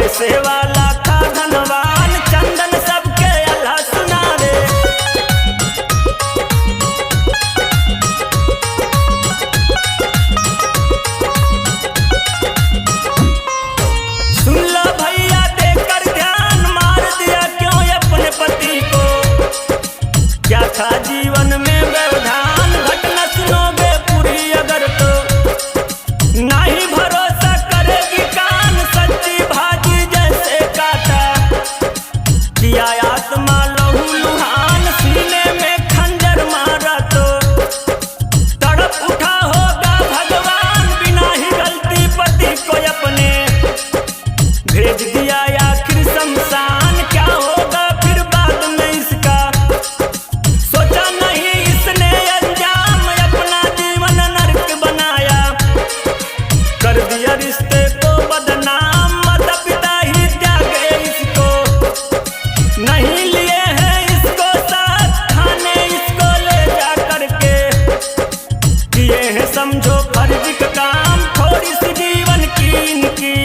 पैसे वाला था धनवान, चंदन सबके अल्लाह सुनावे। सुन लो भैया देकर ध्यान, मार दिया क्यों अपने पति को, क्या था जीवन में व्यवधान, घटना सुनोगे पूरी अगर तो नहीं भरोसा करेगी कान, सच्ची भाजी जैसे काटा किया आत्मा लहू लुहान, सीने में खंजर मारा तो तड़प उठा होगा भगवान, बिना ही गलती पति को अपने भेज दिया आखिर शमशान, क्या होगा फिर बाद में इसका सोचा नहीं इसने अंजाम, अपना जीवन नरक बनाया, कर दिया रिश्ते को बदनाम, माता पिता ही त्यागे इसको, नहीं लिए हैं इसको साथ, थाने इसको ले जा करके किए हैं समझो फर्जी का काम, थोड़ी सी जीवन की इनकी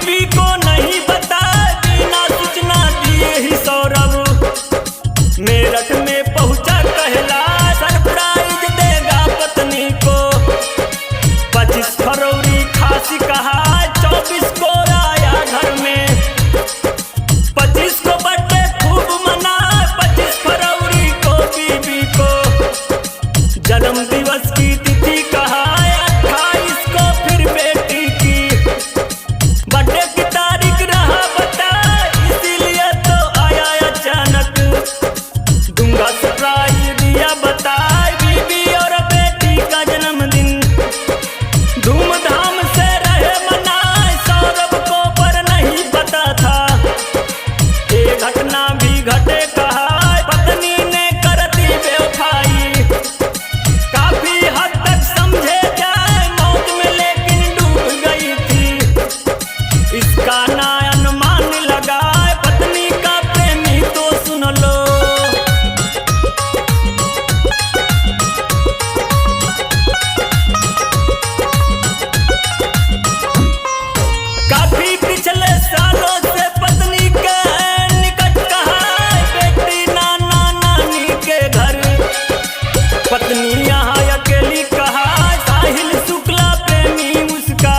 बीबी को नहीं बताए बिना सूचना दिए ही सौरभ मेरठ में पहुंचा, कहला सरप्राइज देगा पत्नी को। 25 फरवरी खासी कहा, 24 को आया घर में, 25 को बर्थडे खूब मना, 25 फरवरी को बीबी को जन्म दिवस की तिथि कहा, 28 को फिर बेटी की बर्थडे की तारीख रहा बता, इसीलिए तो आया अचानक, दूंगा सरप्राइज दिया बताए, बीबी और बेटी का जन्मदिन धूमधाम से रहे मनाए, सौरभ को पर नहीं पता था ये घटना भी घटे कहा, पत्नी ने कर दी बेवफाई, काफी हद तक समझे जाए मौत में लेकिन डूब गई थी, इसका ना अनुमान लगाए पत्नी का प्रेमी तो सुन लो। काफी पिछले सालों से पत्नी के निकट कहा, बेटी नाना नानी के घर, पत्नी यहाँ अकेली कहा, साहिल शुक्ला प्रेमी उसका,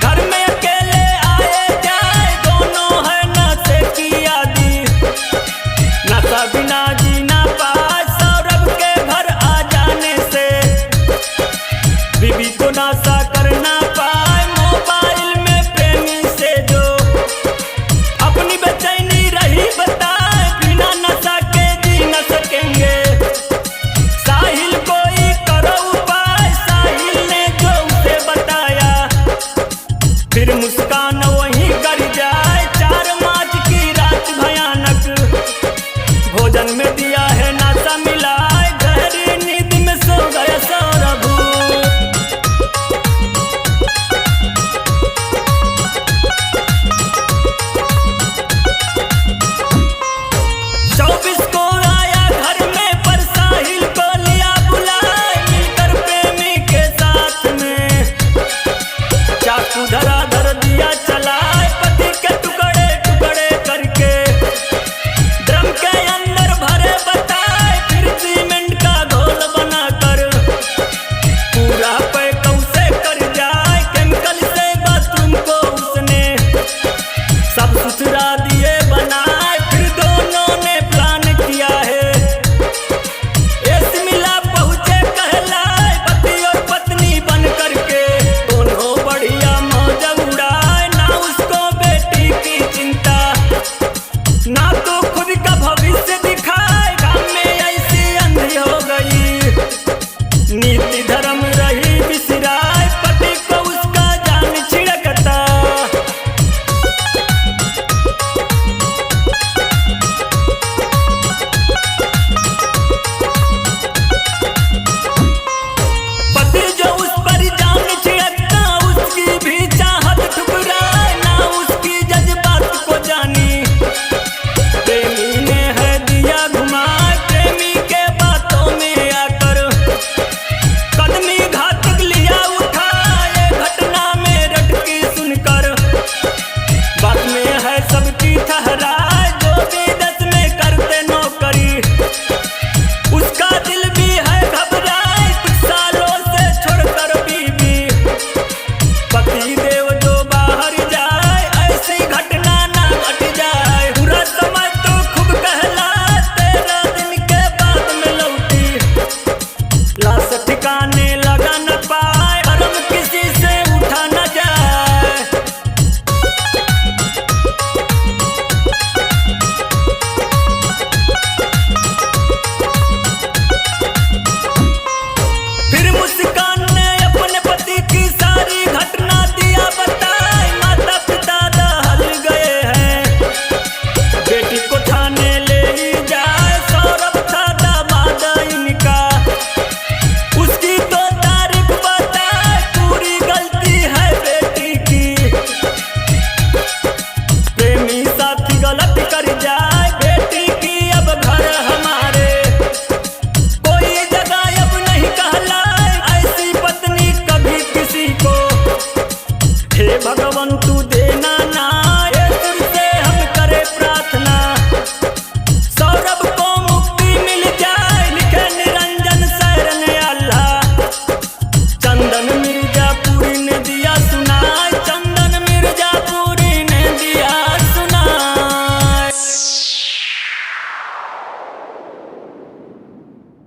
घर में अकेले आए जाए दोनों है नशे की आदि, नशा बिना जीना पाए, सौरभ के घर आ जाने से बीबी को नशा करना पाए, मोबाइल में प्रेमी से जो अपनी बेचैनी रही बताए, बिना नशा के जी न सकेंगे, साहिल कोई करो उपाय, साहिल ने जो उसे बताया, फिर मुस्कान वो